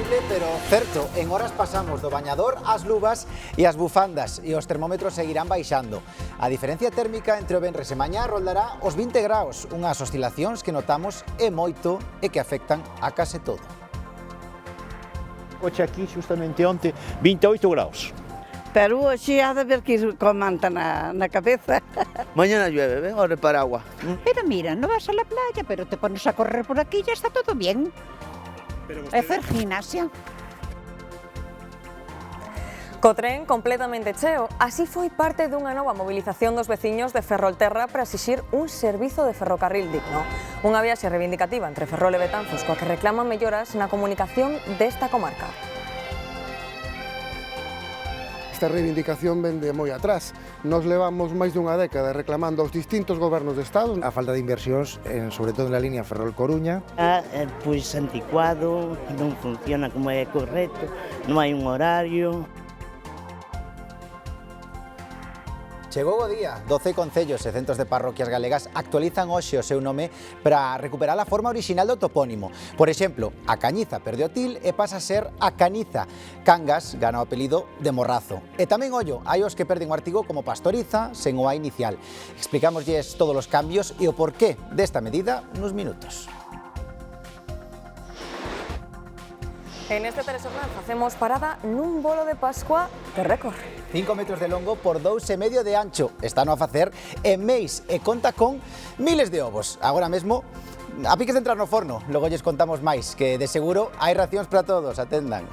increíble, pero certo. En horas pasamos do bañador ás luvas e as bufandas e os termómetros seguirán baixando. A diferencia térmica entre o venres e mañá roldará os 20 graus, unhas oscilacións que notamos e moito e que afectan a case todo. Hoxe aquí, justamente onte, 28 graus. Pero hoxe ha de ver que ir con manta na cabeza. Mañana llueve, ¿ves? Ahora para agua. Pero mira, no vas a la playa, pero te pones a correr por aquí y ya está todo bien. Hacer gimnasia. Co tren completamente cheo, así foi parte dunha nova mobilización dos veciños de Ferrolterra para exixir un servizo de ferrocarril digno. Unha viaxe reivindicativa entre Ferrol e Betanzos coa que reclaman melloras na comunicación desta comarca. Esta reivindicación vende moi atrás. Nos levamos máis dunha década reclamando aos distintos gobernos de Estado. A falta de inversións, sobre todo na línea Ferrol-Coruña. Pois anticuado, non funciona como é correcto, non hai un horario. Chegou o día, 12 concellos e centros de parroquias galegas actualizan hoxe o seu nome para recuperar a forma orixinal do topónimo. Por exemplo, a Cañiza perde o til e pasa a ser a Caniza. Cangas gana o apelido de Morrazo. E tamén, ollo, hai os que perden o artigo como Pastoriza, sen o A inicial. Explicámoslles todos os cambios e o porqué desta medida nos minutos. En este telexornal facemos parada nun bolo de Pascua de récord. 5 metros de longo por 2,5 de ancho. Están a facer en Meis e conta con miles de ovos. Agora mesmo, a piques de entrar no forno. Logo lles contamos máis, que de seguro hai racións para todos, atendan.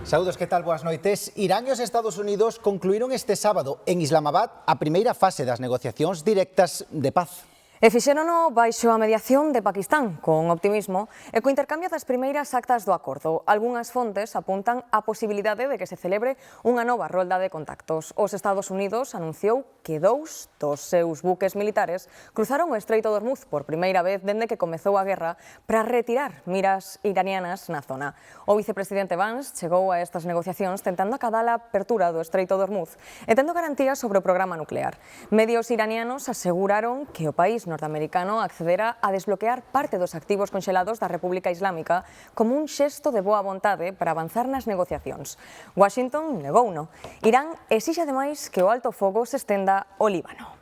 Saúdos, que tal? Boas noites. Irán e os Estados Unidos concluíron este sábado en Islamabad a primeira fase das negociacións directas de paz. E fixérono baixo a mediación de Pakistán, con optimismo, e co intercambio das primeiras actas do acordo. Algunhas fontes apuntan a posibilidade de que se celebre unha nova rolda de contactos. Os Estados Unidos anunciou que 2 dos seus buques militares cruzaron o Estreito de Hormuz por primeira vez dende que comezou a guerra para retirar miras iranianas na zona. O vicepresidente Vance chegou a estas negociacións tentando acadar a apertura do Estreito de Hormuz e tendo garantías sobre o programa nuclear. Medios iranianos aseguraron que o país norteamericano accedera a desbloquear parte dos activos conxelados da República Islámica como un xesto de boa vontade para avanzar nas negociacións. Washington negouno. Irán exixe ademais que o alto fogo se estenda ao Líbano.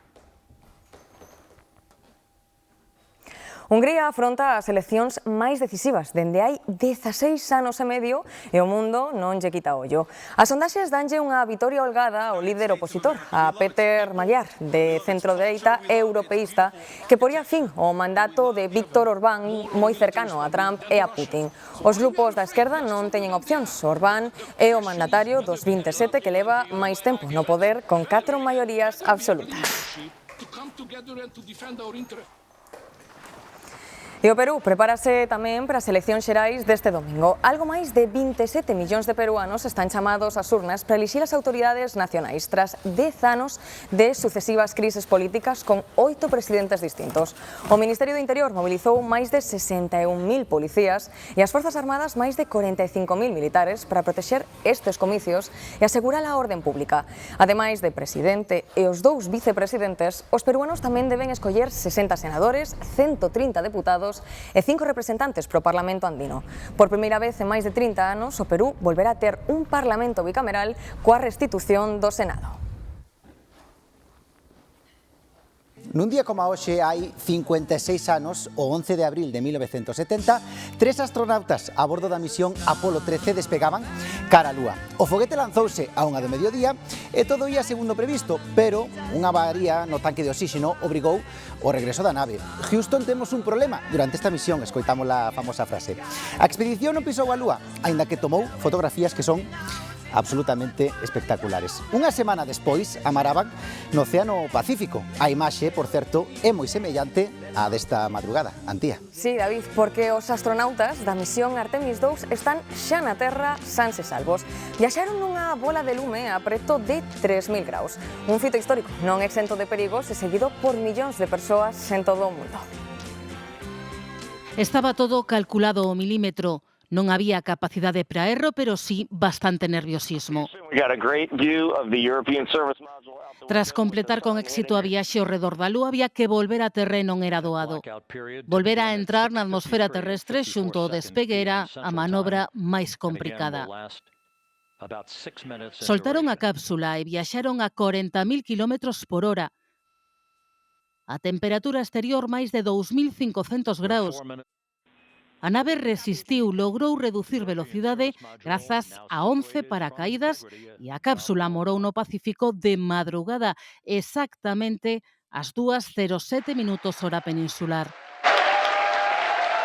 Hungría afronta as eleccións máis decisivas dende hai 16 anos e medio e o mundo non lle quita ollo. As sondaxes danlle unha vitoria holgada ao líder opositor, a Péter Magyar, de centrodereita e europeísta, que poría fin ao mandato de Viktor Orbán, moi cercano a Trump e a Putin. Os grupos da esquerda non teñen opcións. Orbán é o mandatario dos 27 que leva máis tempo no poder con 4 maiorías absolutas. E o Perú prepárase tamén para as eleccións xerais deste domingo. Algo máis de 27 millóns de peruanos están chamados ás urnas para elixir as autoridades nacionais tras 10 anos de sucesivas crises políticas con 8 presidentes distintos. O Ministerio do Interior mobilizou máis de 61.000 policías e as Forzas Armadas máis de 45.000 militares para protexer estes comicios e asegurar a orden pública. Ademais de presidente e os 2 vicepresidentes, os peruanos tamén deben escoller 60 senadores, 130 deputados e 5 representantes pro Parlamento andino. Por primeira vez en máis de 30 anos, o Perú volverá a ter un Parlamento bicameral coa restitución do Senado. Nun día como hoxe hai 56 anos, o 11 de abril de 1970, 3 astronautas a bordo da misión Apolo 13 despegaban cara á Lúa. O foguete lanzouse a 1 do mediodía e todo ia segundo previsto, pero unha avaría no tanque de oxígeno obrigou o regreso da nave. Houston, temos un problema. Durante esta misión escoitamos a famosa frase. A expedición non pisou a Lúa, aínda que tomou fotografías que son absolutamente espectaculares. Unha semana despois amaraban no Océano Pacífico. A imaxe, por certo, é moi semellante á desta madrugada. Antía. Sí, David, porque os astronautas da misión Artemis 2 están xa na Terra sans e salvos. Viaxaron nunha bola de lume a preto de 3.000 graus. Un fito histórico non exento de perigos e seguido por millóns de persoas en todo o mundo. Estaba todo calculado ao milímetro. Non había capacidade para erro, pero sí bastante nerviosismo. Tras completar con éxito a viaxe ao redor da Lúa, había que volver a terra e non era doado. Volver a entrar na atmosfera terrestre xunto ao despegue era a manobra máis complicada. Soltaron a cápsula e viaxaron a 40.000 km por hora. A temperatura exterior máis de 2.500 graus. A nave resistiu, logrou reducir velocidade grazas a 11 paracaídas e a cápsula morou no Pacífico de madrugada, exactamente ás 2:07 minutos hora peninsular.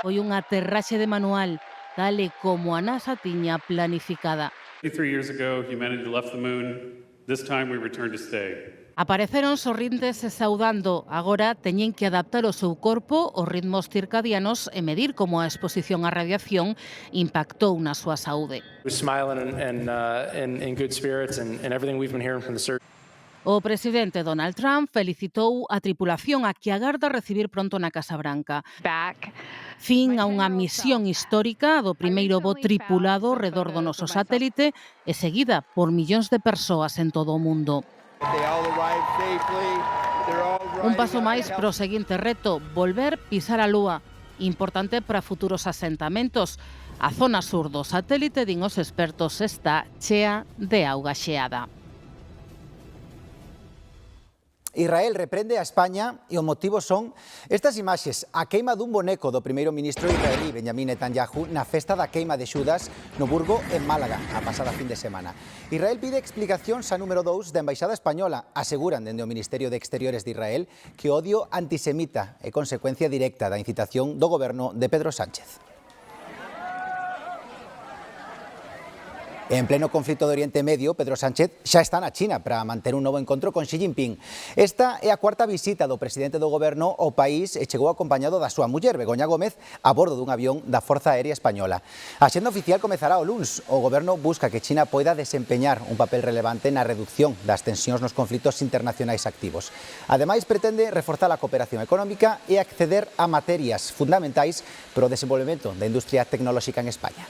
Foi unha aterraxe de manual, tal e como a NASA tiña planificada. 23 years ago, humanity left the moon. This time we returned to stay. Apareceron sorrintes e saudando. Agora teñen que adaptar o seu corpo aos ritmos circadianos e medir como a exposición á radiación impactou na súa saúde. O presidente Donald Trump felicitou a tripulación a que agarda recibir pronto na Casa Branca. Fin a unha misión histórica do primeiro voo tripulado ao redor do noso satélite e seguida por millóns de persoas en todo o mundo. Un paso máis para o seguinte reto, volver pisar a Lúa. Importante para futuros asentamentos. A zona sur do satélite, din os expertos, está chea de auga xeada. Israel reprende a España e o motivo son estas imaxes, a queima dun boneco do primeiro ministro israelí Benjamín Netanyahu na festa da queima de Xudas no Burgo en Málaga a pasada fin de semana. Israel pide explicacións a número 2 da Embaixada Española. Aseguran dende o Ministerio de Exteriores de Israel que o odio antisemita é consecuencia directa da incitación do goberno de Pedro Sánchez. En pleno conflito do Oriente Medio, Pedro Sánchez xa está na China para manter un novo encontro con Xi Jinping. Esta é a cuarta visita do presidente do goberno ao país e chegou acompañado da súa muller, Begoña Gómez, a bordo dun avión da Forza Aérea Española. A xenda oficial comezará o luns. O goberno busca que China poida desempeñar un papel relevante na reducción das tensións nos conflitos internacionais activos. Ademais, pretende reforzar a cooperación económica e acceder a materias fundamentais para o desenvolvemento da industria tecnolóxica en España.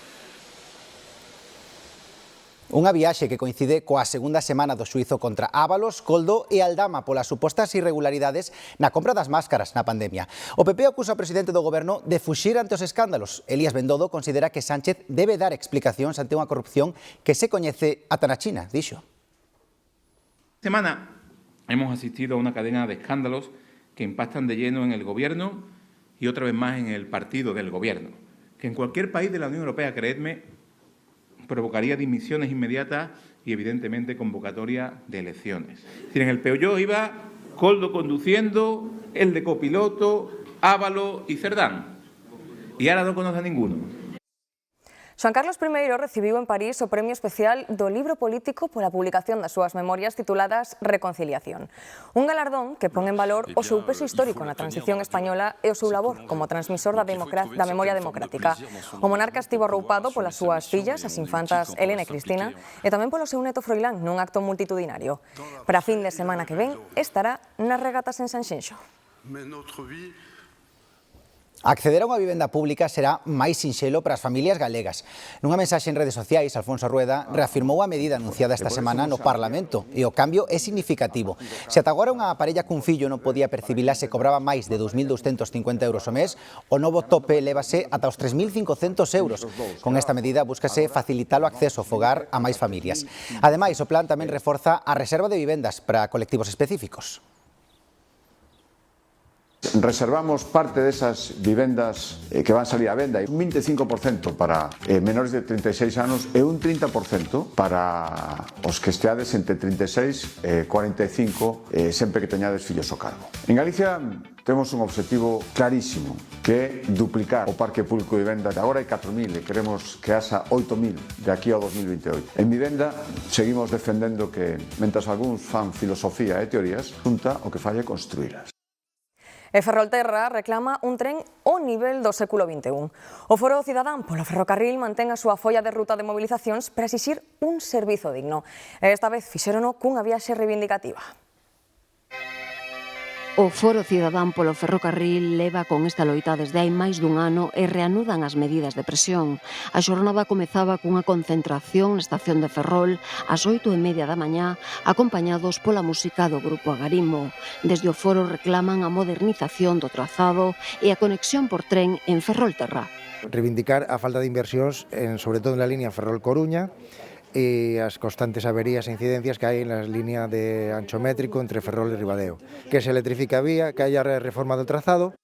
Unha viaxe que coincide coa segunda semana do xuízo contra Ábalos, Koldo e Aldama polas supostas irregularidades na compra das máscaras na pandemia. O PP acusa ao presidente do goberno de fuxir ante os escándalos. Elías Bendodo considera que Sánchez debe dar explicacións ante unha corrupción que se coñece ata na China, dixo. Esta semana hemos asistido a una cadena de escándalos que impactan de lleno en el gobierno y otra vez más en el partido del gobierno, que en cualquier país de la Unión Europea, creedme, provocaría dimisiones inmediatas y, evidentemente, convocatoria de elecciones. Es decir, en el Peugeot iba Koldo conduciendo, el de copiloto, Ábalos y Cerdán. Y ahora no conoce a ninguno. Xoan Carlos I recibiu en París o Premio Especial do Libro Político pola publicación das súas memorias tituladas Reconciliación. Un galardón que pon en valor o seu peso histórico na transición española e o seu labor como transmisor da memoria democrática. O monarca estivo arroupado polas súas fillas, as infantas Elena e Cristina, e tamén polo seu neto Froilán nun acto multitudinario. Para a fin de semana que ven estará nas regatas en Sanxenxo. Acceder a unha vivenda pública será máis sinxelo para as familias galegas. Nunha mensaxe en redes sociais, Alfonso Rueda reafirmou a medida anunciada esta semana no Parlamento e o cambio é significativo. Se ata agora unha parella cun fillo non podía percibila se cobraba máis de 2.250 euros ao mes, o novo tope lévase ata os 3.500 euros. Con esta medida búscase facilitar o acceso ao fogar a máis familias. Ademais, o plan tamén reforza a reserva de vivendas para colectivos específicos. Reservamos parte desas vivendas que van salir á venda, un 25% para menores de 36 anos e un 30% para os que esteades entre 36 e 45 sempre que teñades fillos ao cargo. En Galicia temos un objetivo clarísimo, que é duplicar o parque público de vivenda. Agora hai 4.000 e queremos que haxa 8.000 de aquí ao 2028. En vivenda seguimos defendendo que, mentras algúns fan filosofía e teorías, junta o que falla é construílas. E Ferrolterra reclama un tren ao nivel do século XXI. O Foro Cidadán polo Ferrocarril mantén a súa folla de ruta de mobilizacións para exixir un servizo digno. E esta vez fixérono cunha viaxe reivindicativa. O Foro Cidadán polo Ferrocarril leva con esta loita desde hai máis dun ano e reanudan as medidas de presión. A xornada comezaba cunha concentración na estación de Ferrol ás 8:30 da mañá, acompañados pola música do grupo Agarimo. Desde o foro reclaman a modernización do trazado e a conexión por tren en Ferrolterra. Reivindicar a falta de inversións, sobre todo na línea Ferrol-Coruña, e as constantes averías e incidencias que hai na línea de ancho métrico entre Ferrol e Ribadeo. Que se electrifique a vía, que haya reforma do trazado.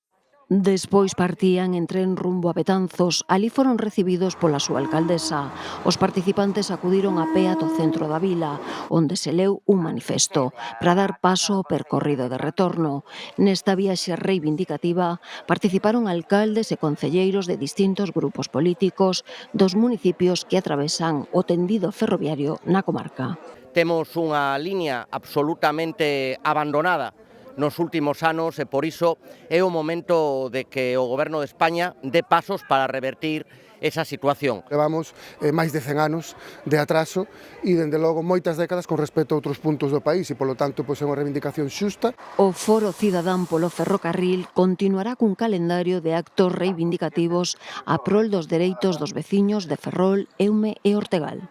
Despois partían en tren rumbo a Betanzos. Ali foron recibidos pola súa alcaldesa. Os participantes acudiron a pé ata o centro da vila, onde se leu un manifesto para dar paso ao percorrido de retorno. Nesta viaxe reivindicativa participaron alcaldes e concelleiros de distintos grupos políticos dos municipios que atravesan o tendido ferroviario na comarca. Temos unha liña absolutamente abandonada nos últimos anos e por iso é o momento de que o Goberno de España dé pasos para revertir esa situación. Levamos máis de 100 anos de atraso e, dende logo, moitas décadas con respecto a outros puntos do país e, polo tanto, é unha reivindicación xusta. O Foro Cidadán polo Ferrocarril continuará cun calendario de actos reivindicativos a prol dos dereitos dos veciños de Ferrol, Eume e Ortegal.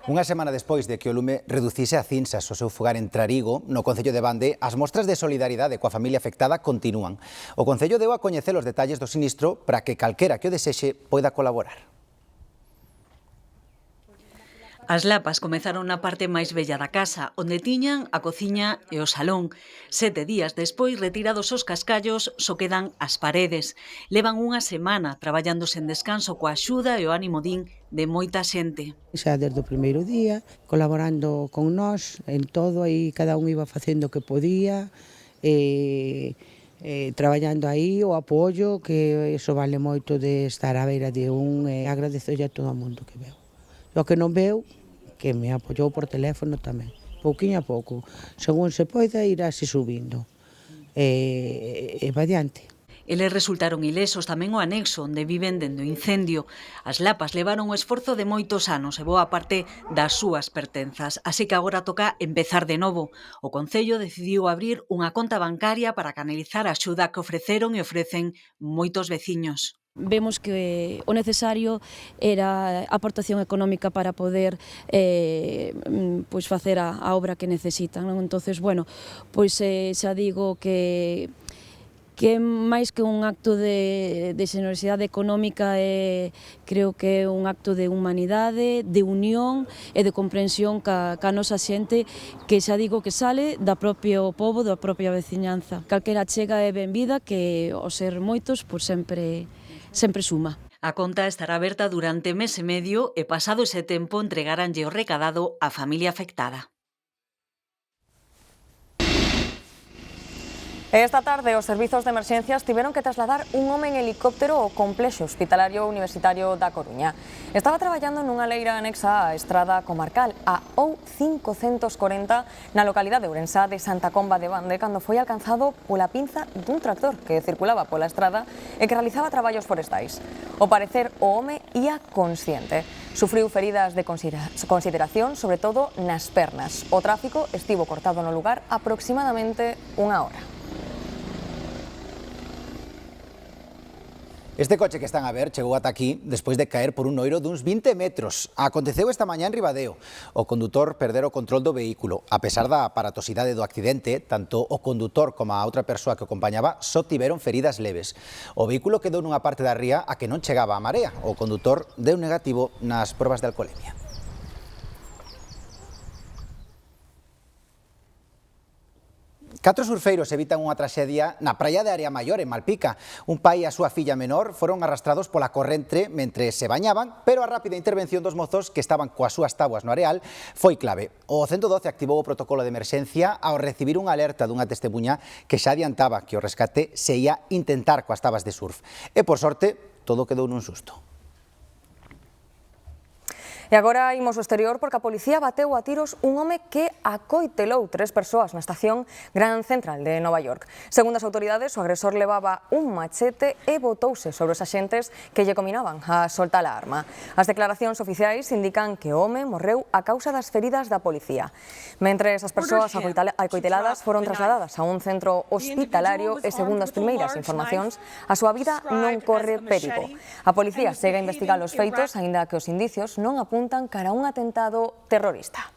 Unha semana despois de que o lume reducise a cinzas o seu fogar en Trarigo, no concello de Bande, as mostras de solidaridade coa familia afectada continúan. O concello deu a coñecer os detalles do sinistro para que calquera que o desexe poida colaborar. As lapas comezaron na parte máis bella da casa, onde tiñan a cociña e o salón. 7 días despois, retirados os cascallos, só quedan as paredes. Levan unha semana traballando sen descanso coa axuda e o ánimo din de moita xente. Xa desde o primeiro día, colaborando con nós en todo, aí cada un iba facendo o que podía, traballando aí o apoio, que iso vale moito de estar á beira de un, e agradecerlle a todo o mundo que veu. O que non veu, que me apoiou por teléfono tamén, pouquinho a pouco, según se poida ir así subindo, e va diante. Eles resultaron ilesos tamén o anexo onde viven dende o incendio. As lapas levaron o esforzo de moitos anos e boa parte das súas pertenzas, así que agora toca empezar de novo. O Concello decidiu abrir unha conta bancaria para canalizar a axuda que ofreceron e ofrecen moitos veciños. Vemos que o necesario era a aportación económica para poder pois facer a obra que necesitan, non? Entonces, bueno, pois xa digo que máis que un acto de xenerosidade económica, creo que é un acto de humanidade, de unión e de comprensión ca nosa xente, que xa digo que sale da propio pobo, da propia veciñanza. Calquera chega é benvida, que ao ser moitos, pois sempre suma. A conta estará aberta durante mes e medio e pasado ese tempo entregaranlle o recadado á familia afectada. Esta tarde os servizos de emerxencias tiveron que trasladar un home en helicóptero ao complexo hospitalario universitario da Coruña. Estaba traballando nunha leira anexa á estrada comarcal, a O540, na localidade ourensá de Santa Comba de Bande, cando foi alcanzado pola pinza dun tractor que circulaba pola estrada e que realizaba traballos forestais. Ao parecer, o home ia consciente. Sufriu feridas de consideración, sobre todo nas pernas. O tráfico estivo cortado no lugar aproximadamente unha hora. Este coche que están a ver chegou ata aquí despois de caer por un noiro duns 20 metros. Aconteceu esta mañá en Ribadeo. O condutor perdera o control do vehículo. A pesar da aparatosidade do accidente, tanto o condutor como a outra persoa que o acompañaba só tiveron feridas leves. O vehículo quedou nunha parte da ría a que non chegaba a marea. O condutor deu negativo nas probas de alcoholemia. Catro surfeiros evitan unha traxedia na praia de Area Maior, en Malpica. Un pai e a súa filla menor foron arrastrados pola corrente mentre se bañaban, pero a rápida intervención dos mozos que estaban coas súas tabuas no areal foi clave. O 112 activou o protocolo de emerxencia ao recibir unha alerta dunha testemuña que xa adiantaba que o rescate se ia intentar coas tabas de surf. E, por sorte, todo quedou nun susto. E agora imos ao exterior porque a policía bateu a tiros un home que acoitelou 3 persoas na estación Grand Central de Nova York. Segundo as autoridades, o agresor levaba un machete e botouse sobre os axentes que lle cominaban a soltar a arma. As declaracións oficiais indican que o home morreu a causa das feridas da policía. Mentres as persoas acoiteladas foron trasladadas a un centro hospitalario e, segundo as primeiras informacións, a súa vida non corre perigo. A policía segue a investigar os feitos, aínda que os indicios non apuntan cara a un atentado terrorista.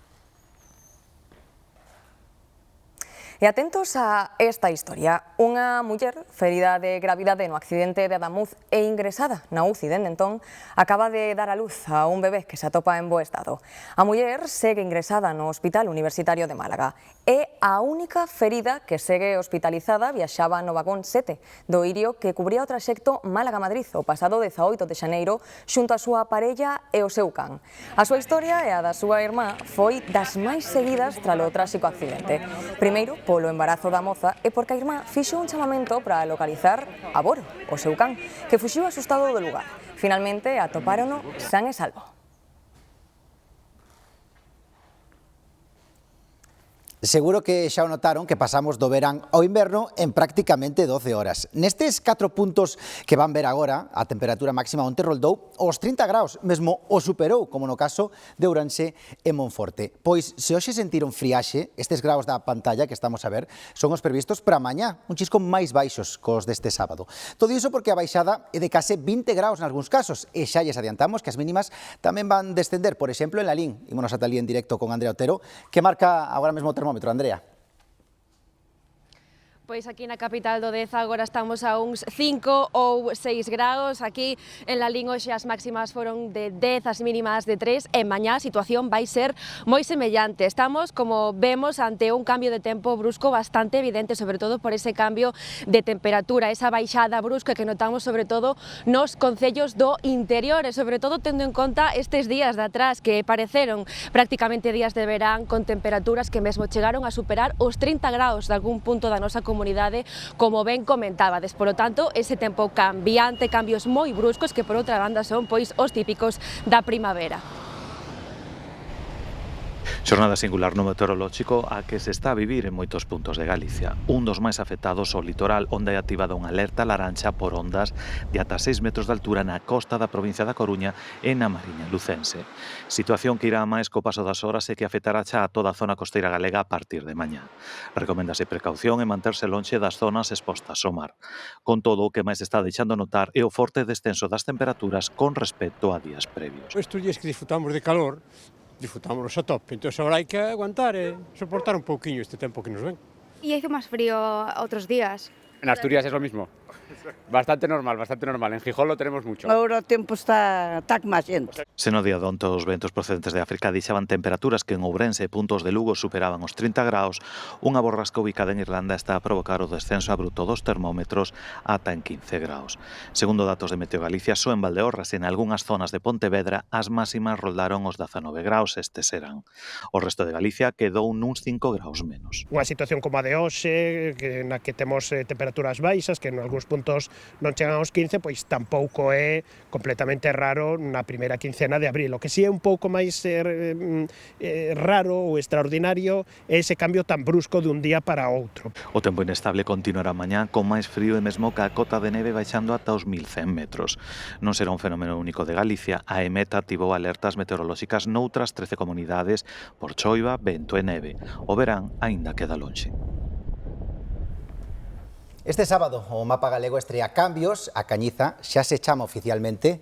E atentos a esta historia. Unha muller ferida de gravidade no accidente de Adamuz e ingresada na UCI de Nentón acaba de dar a luz a un bebé que se atopa en bo estado. A muller segue ingresada no Hospital Universitario de Málaga. É a única ferida que segue hospitalizada viaxaba no vagón 7 do Irio que cubría o traxecto Málaga-Madrid o pasado 18 de xaneiro xunto a súa parella e o seu can. A súa historia e a da súa irmá foi das máis seguidas tralo tráxico accidente. Primeiro, polo embarazo da moza e porque a irmá fixo un chamamento para localizar a Boro, o seu can, que fuxiu asustado do lugar. Finalmente atopárono san e salvo. Seguro que xa o notaron que pasamos do verán ao inverno en prácticamente 12 horas. Nestes 4 puntos que van ver agora, a temperatura máxima onte roldou os 30 graus, mesmo o superou, como no caso de Ourense e Monforte. Pois, se hoxe sentiron friaxe, estes graus da pantalla que estamos a ver son os previstos para mañá, un chisco máis baixos cos deste sábado. Todo iso porque a baixada é de case 20 graus nalgúns casos, e xa lles adiantamos que as mínimas tamén van descender, por exemplo, en Lalín. Ímonos ata ali en directo con Andrea Otero, que marca agora mesmo o termómetro. Andrea. Pois aquí na capital do Deza agora estamos a uns 5 ou 6 graus. Aquí en Lalín hoxe as máximas foron de 10, as mínimas de 3 e mañá a situación vai ser moi semellante. Estamos, como vemos, ante un cambio de tempo brusco bastante evidente, sobre todo por ese cambio de temperatura, esa baixada brusca que notamos sobre todo nos concellos do interior e sobre todo tendo en conta estes días de atrás que pareceron prácticamente días de verán con temperaturas que mesmo chegaron a superar os 30 graus de algún punto da nosa comunidade, como ben comentábades. Polo tanto, ese tempo cambiante, cambios moi bruscos que por outra banda son pois os típicos da primavera. Xornada singular no meteorolóxico a que se está a vivir en moitos puntos de Galicia. Un dos máis afectados o litoral, onde hai activada unha alerta laranxa por ondas de ata 6 metros de altura na costa da provincia da Coruña e na Mariña Lucense. Situación que irá máis co paso das horas e que afectará xa a toda a zona costeira galega a partir de mañá. Recoméndase precaución e manterse lonxe das zonas expostas ao mar. Con todo, o que máis está deixando notar é o forte descenso das temperaturas con respecto a días previos. Estes días que disfrutamos de calor, disfrutámonos a tope, entón agora hai que aguantar e soportar un pouquiño este tempo que nos ven. Y hizo más frío otros días. En Asturias es lo mismo. Bastante normal, bastante normal. En Gijón lo tenemos mucho. Ahora o tempo está máis xente. Se no día de onte os ventos procedentes de África deixaban temperaturas que en Ourense e puntos de Lugo superaban os 30 graus, unha borrasca ubicada en Irlanda está a provocar o descenso abrupto dos termómetros ata en 15 graus. Segundo datos de Meteo Galicia, só en Valdeorras e en algunhas zonas de Pontevedra as máximas roldaron os 19 graus, estes serán. O resto de Galicia quedou nuns 5 graus menos. Unha situación como a de hoxe, na que temos temperaturas baixas, que en algúns puntos non chegan aos 15, pois tampouco é completamente raro na primeira quincena de abril. O que si é un pouco máis raro ou extraordinario é ese cambio tan brusco de un día para outro. O tempo inestable continuará mañá con máis frío e mesmo ca cota de neve baixando ata os 1100 metros. Non será un fenómeno único de Galicia. A EMET activou alertas meteorolóxicas noutras 13 comunidades por choiva, vento e neve. O verán aínda queda lonxe. Este sábado o mapa galego estrea cambios, a Cañiza xa se chama oficialmente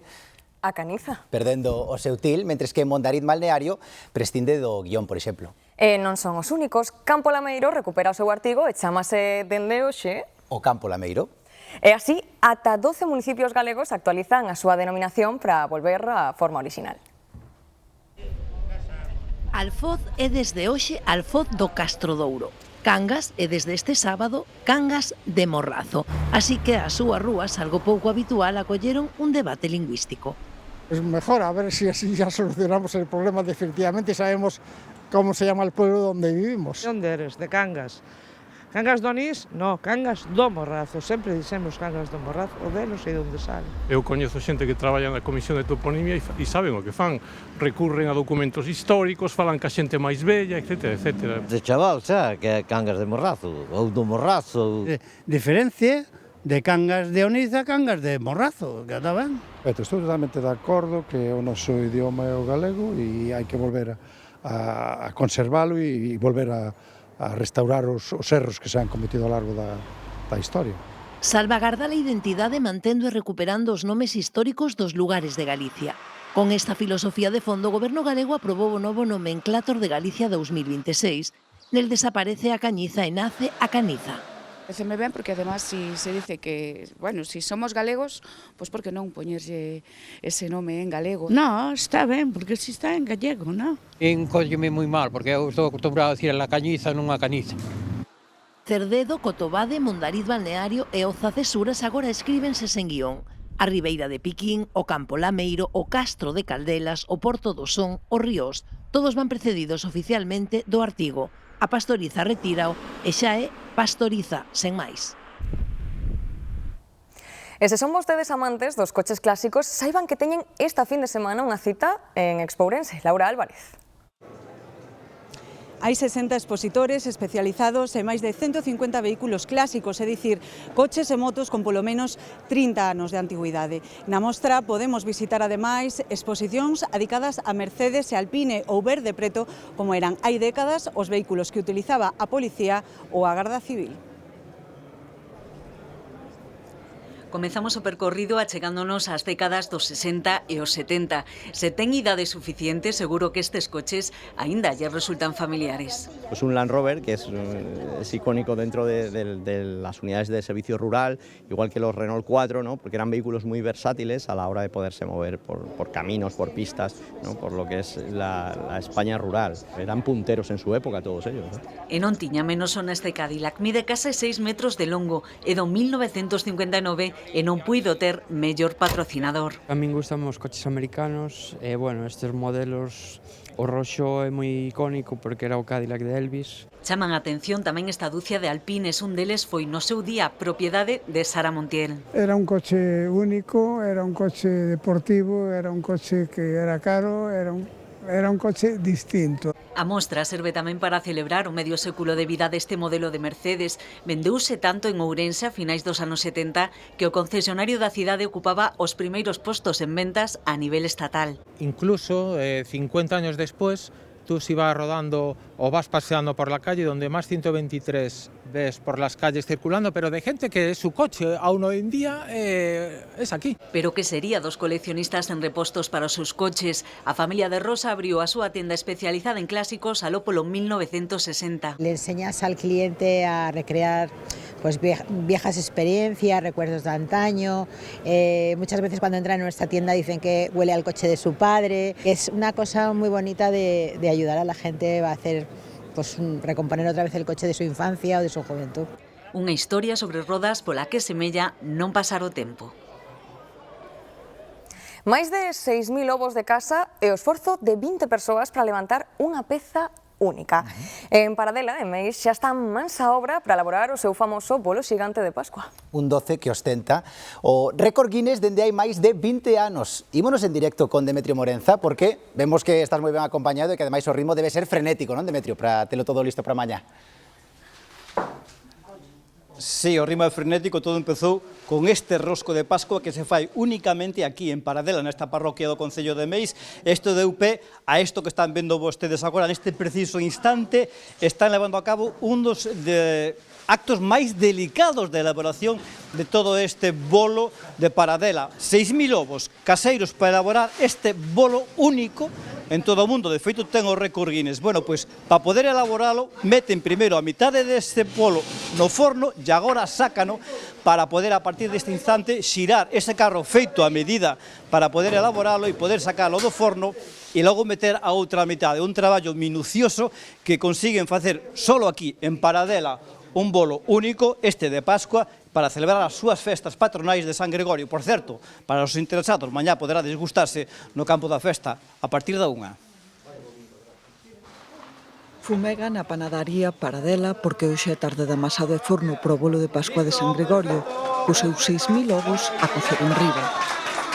A Caniza. Perdendo o seu til, mentres que Mondariz Balneario prescinde do guión, por exemplo. E non son os únicos. Campo Lameiro recupera o seu artigo e chamase dende hoxe o Campo Lameiro. E así, ata 12 municipios galegos actualizan a súa denominación para volver á forma orixinal. Alfoz é desde hoxe Alfoz do Castrodouro. Cangas é desde este sábado Cangas de Morrazo. Así que as súas rúas, algo pouco habitual, acolleron un debate lingüístico. Es mejor, a ver si así ya solucionamos el problema definitivamente y sabemos cómo se llama el pueblo donde vivimos. ¿Dónde eres? ¿De Cangas? Cangas do Anís, no, Cangas do Morrazo. Sempre dixemos Cangas do Morrazo, o de non sei onde sale. Eu coñezo xente que traballa na Comisión de Toponimia e saben o que fan. Recurren a documentos históricos, falan ca xente máis bella, etc. De chaval xa, que é Cangas de Morrazo, ou do Morrazo. Diferencia de Cangas de Onís a Cangas de Morrazo, que está ben. Estou totalmente de acordo que o noso idioma é o galego e hai que volver a conservalo e volver a restaurar os erros que se han cometido ao largo da historia. Salvagardar a identidade mantendo e recuperando os nomes históricos dos lugares de Galicia. Con esta filosofía de fondo, o Goberno galego aprobou o novo nomenclátor de Galicia 2026. Nel desaparece a Cañiza e nace a Caniza. Pareceme ben porque además si se dice que, bueno, si somos galegos, pois por que non poñerlle ese nome en galego? No, está ben, porque si está en gallego, non? Encólleme moi mal, porque eu estou acostumbrado a decir a la Cañiza, non a Caniza. Cerdedo, Cotobade, Mondariz Balneario e Oza Cesuras agora escríbense sen guión. A Ribeira de Piquín, o Campo Lameiro, o Castro de Caldelas, o Porto do Son, o Ríos, todos van precedidos oficialmente do artigo. A Pastoriza retírao e xa é Pastoriza, sen máis. E se son vostedes amantes dos coches clásicos, saiban que teñen esta fin de semana unha cita en Expo Ourense. Laura Álvarez. Hai 60 expositores especializados en máis de 150 vehículos clásicos, é dicir, coches e motos con polo menos 30 anos de antigüidade. Na mostra podemos visitar ademais exposicións dedicadas a Mercedes e Alpine ou ver de preto como eran hai décadas os vehículos que utilizaba a Policía ou a Garda Civil. Comezamos o percorrido achegándonos ás décadas dos 60 e os 70. Se ten idade suficiente, seguro que estes coches aínda lle resultan familiares. Pues un Land Rover, que es icónico dentro de las unidades de servicio rural, igual que los Renault 4, ¿no? Porque eran vehículos muy versátiles a la hora de poderse mover por caminos, por pistas, ¿no? Por lo que es la España rural. Eran punteros en su época todos ellos, ¿no? E non tiña menos son este Cadillac. Mide case 6 metros de longo e do 1959 e non puido ter mellor patrocinador. A min gustan os coches americanos e, bueno, estes modelos, o roxo é moi icónico porque era o Cadillac de Elvis. Chaman a atención tamén esta ducia de Alpines, un deles foi no seu día propiedade de Sara Montiel. Era un coche único, era un coche deportivo, era un coche que era caro, era un coche distinto. A mostra serve tamén para celebrar o medio século de vida deste modelo de Mercedes. Vendeuse tanto en Ourense a finais dos anos 70 que o concesionario da cidade ocupaba os primeiros postos en ventas a nivel estatal. Incluso 50 años después, tú si vas rodando o vas paseando por la calle, donde más 123 ves por las calles circulando, pero de gente que su coche aún hoy en día es aquí. Pero que sería dos coleccionistas en repostos para os seus coches? A familia de Rosa abriu a súa tenda especializada en clásicos aló polo 1960. Le enseñas al cliente a recrear pues viejas experiencias, recuerdos de antaño. Muchas veces cuando entran en nuestra tienda dicen que huele al coche de su padre. Es una cosa muy bonita de ayudar a la gente a hacer, pues recomponer otra vez el coche de su infancia o de su juventud. Unha historia sobre rodas pola que semella non pasar o tempo. Máis de 6.000 ovos de casa e o esforzo de 20 persoas para levantar unha peza única. En Paradela, en Meis, xa está mansa obra para elaborar o seu famoso bolo xigante de Pascua. Un doce que ostenta o récord Guinness dende hai máis de 20 anos. Ímonos en directo con Demetrio Morenza porque vemos que estás moi ben acompañado e que ademais o ritmo debe ser frenético, non, Demetrio, para telo todo listo para mañá? Sí, o ritmo é frenético, todo empezou con este rosco de Pascua que se fai únicamente aquí en Paradela, nesta parroquia do Concello de Meis. Isto deu pé a isto que están vendo vostedes agora, neste preciso instante, están levando a cabo un dos actos máis delicados de elaboración de todo este bolo de Paradela. 6.000 ovos caseiros para elaborar este bolo único en todo o mundo. De feito, ten o récord Guinness. Bueno, pois, para poder elaboralo, meten primeiro a mitade deste bolo no forno e agora sácano para poder, a partir deste instante, xirar ese carro feito a medida para poder elaboralo e poder sacalo do forno e logo meter a outra mitade. Un traballo minucioso que consiguen facer solo aquí, en Paradela, un bolo único, este de Pascua, para celebrar as súas festas patronais de San Gregorio. Por certo, para os interesados, mañá poderá desgustarse no campo da festa a partir da 1. Fumega na panadería Paradela porque hoxe é tarde de amasado e forno pro bolo de Pascua de San Gregorio, cos seus 6.000 ovos a cocer en riba.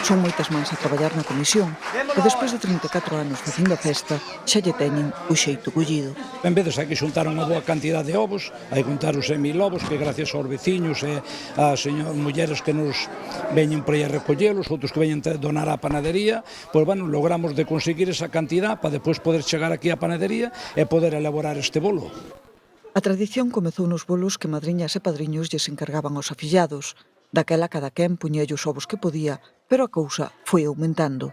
Son moitas mans a traballar na comisión e despois de 34 anos facendo a festa xa lle teñen o xeito collido. En veces hai que xuntar unha boa cantidad de ovos, hai que juntar os 100.000 ovos que gracias aos veciños e ás mulleres que nos veñen por aí a recollelos, outros que veñen donar á panadería, pois bueno, logramos de conseguir esa cantidad para depois poder chegar aquí á panadería e poder elaborar este bolo. A tradición comezou nos bolos que madriñas e padriños lles encargaban aos afillados. Daquela cada quen puñelle os ovos que podía, pero a cousa foi aumentando.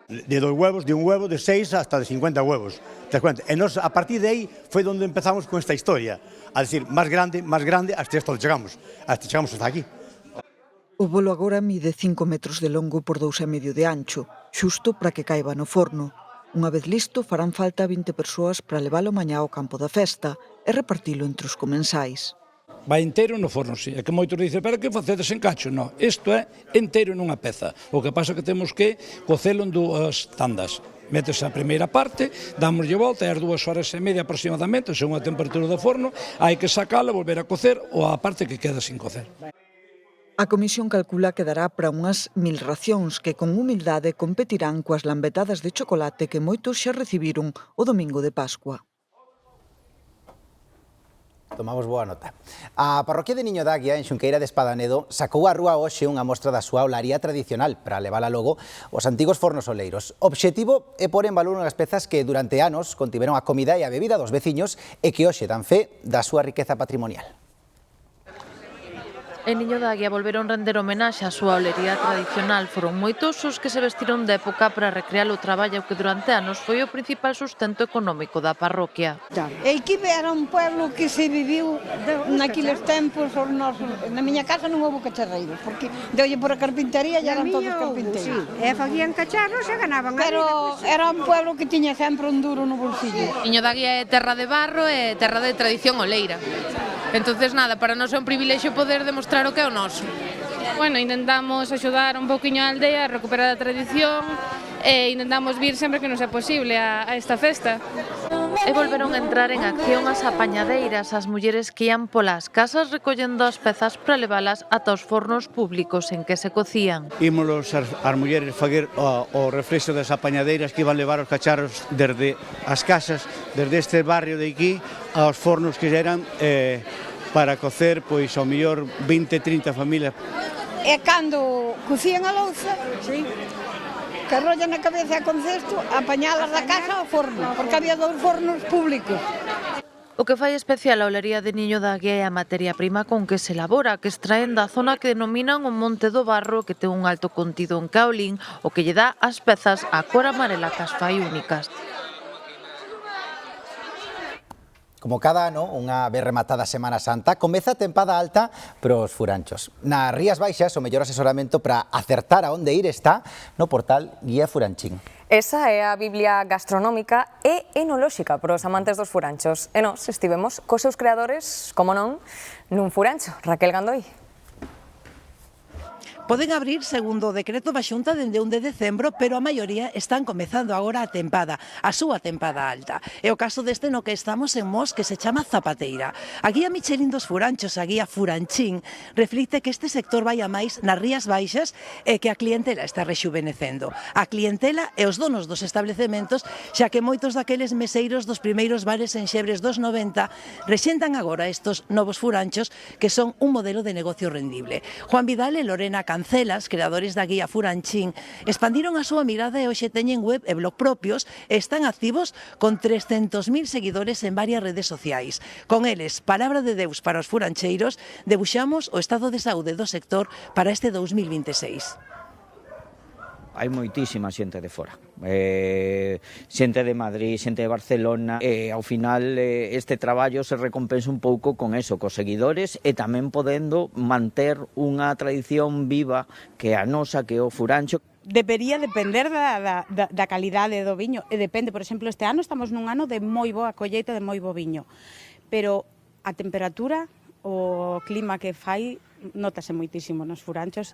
De 2 huevos, de un huevo, de 6 hasta de 50 huevos. Te cuento. E nos, a partir de aí, foi onde empezamos con esta historia. A decir, máis grande, hasta onde chegamos. Hasta chegamos hasta aquí. O bolo agora mide 5 metros de longo por 2,5 de ancho, xusto para que caiba no forno. Unha vez listo, farán falta 20 persoas para leválo mañá ao campo da festa e repartilo entre os comensais. Vai inteiro no forno, sí. É que moitos dicen, pero que facedes en cacho? Non, isto é inteiro nunha peza. O que pasa é que temos que cocelo en 2 tandas. Metes a primeira parte, dámoslle volta e as 2 horas e media aproximadamente, según a temperatura do forno, hai que sacala, volver a cocer ou a parte que queda sin cocer. A comisión calcula que dará para unhas 1.000 racións que con humildade competirán coas lambetadas de chocolate que moitos xa recibiron o domingo de Pascua. Tomamos boa nota. A parroquia de Niño da Águia, en Xunqueira de Espadanedo, sacou á rúa hoxe unha mostra da súa olaría tradicional para levala logo os antigos fornos oleiros. O obxectivo é pôr en valor unhas pezas que durante anos contiveron a comida e a bebida dos veciños e que hoxe dan fe da súa riqueza patrimonial. En Niño da Águia volveron render homenaxe á súa olería tradicional. Foron moitos os que se vestiron de época para recrear o traballo que durante anos foi o principal sustento económico da parroquia. Eiquibe era un pueblo que se viviu naquiles tempos, na miña casa non houve cacharreiros, porque de olle por a carpintería e eran todos carpinteiros. E facían cacharros e ganaban a vida. Pero era un pueblo que tiña sempre un duro no bolsillo. Niño da Águia é terra de barro e terra de tradición oleira. Entonces nada, para nós é un privilexio poder demostrar o que é o noso. Bueno, intentamos axudar un poquinho a aldea a recuperar a tradición e intentamos vir sempre que nos é posible a esta festa. E volveron a entrar en acción as apañadeiras, as mulleres que ian polas casas recollendo as pezas para levalas ata os fornos públicos en que se cocían. Ímolos as mulleres faguer o reflexo das apañadeiras que iban levar os cacharros desde as casas, desde este barrio de aquí, aos fornos que eran para cocer, pois, ao mellor 20-30 familias. E cando cocían a louza, que arrollan a cabeza con cesto, apañalas da casa ao forno, porque había 2 fornos públicos. O que fai especial a olería de Niño da Águia é a materia prima con que se elabora, que extraen da zona que denominan o Monte do Barro, que ten un alto contido en caolín, o que lle dá ás pezas a cor amarela que as fai únicas. Como cada ano, unha vez rematada a Semana Santa, comeza a tempada alta para os furanchos. Nas Rías Baixas, o mellor asesoramento para acertar a onde ir está no portal Guía Furanchín. Esa é a Biblia gastronómica e enolóxica para os amantes dos furanchos. E nós estivemos cos seus creadores, como non, nun furancho. Raquel Gandoi. Poden abrir segundo o decreto da Xunta dende 1 de decembro, pero a maioría están comezando agora a súa tempada alta. É o caso deste no que estamos en Mos, que se chama Zapateira. A guía Michelin dos furanchos, a guía Furanchín, reflicte que este sector vai a máis nas Rías Baixas e que a clientela está rexuvenecendo. A clientela e os donos dos establecementos, xa que moitos daqueles meseiros dos primeiros bares en Xebres dos 90 rexentan agora estos novos furanchos que son un modelo de negocio rendible. Juan Vidal e Lorena Cancelas, creadores da guía Furanchín, expandiron a súa mirada e hoxe teñen web e blog propios e están activos con 300.000 seguidores en varias redes sociais. Con eles, palabra de Deus para os furancheiros, debuxamos o estado de saúde do sector para este 2026. Hai moitísima xente de fora, xente de Madrid, xente de Barcelona, e ao final este traballo se recompensa un pouco con eso, cos seguidores e tamén podendo manter unha tradición viva que a nosa, que é o furancho. Debería depender da calidade do viño, e depende, por exemplo, este ano estamos nun ano de moi boa colleita, de moi bo viño, pero a temperatura, o clima que fai, notase moitísimo nos furanchos.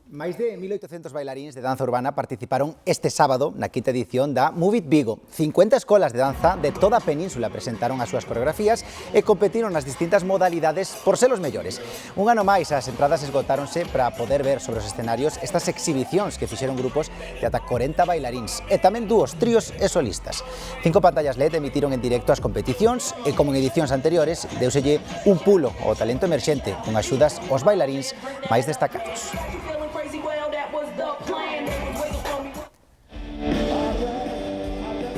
Máis de 1.800 bailaríns de danza urbana participaron este sábado na quinta edición da Move It Vigo. 50 escolas de danza de toda a península presentaron as súas coreografías e competiron nas distintas modalidades por ser os mellores. Un ano máis, as entradas esgotáronse para poder ver sobre os escenarios estas exhibicións que fixeron grupos de ata 40 bailaríns e tamén dúos, tríos e solistas. 5 pantallas LED emitiron en directo as competicións e, como en edicións anteriores, deuselle un pulo ao talento emerxente con axudas aos bailaríns máis destacados.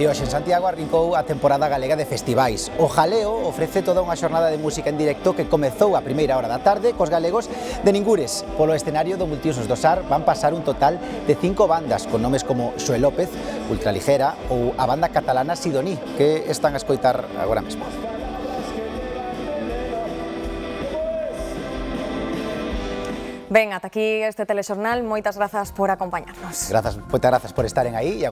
E hoxe en Santiago arrincou a temporada galega de festivais. O Jaleo ofrece toda unha xornada de música en directo que comezou a primeira hora da tarde cos galegos de Ningures. Polo escenario do Multiusos do Sar van pasar un total de 5 bandas con nomes como Xoe López, Ultraligera ou a banda catalana Sidoní, que están a escoitar agora mesmo. Ben, ata aquí este telexornal. Moitas grazas por acompañarnos. Moitas grazas por estaren aí.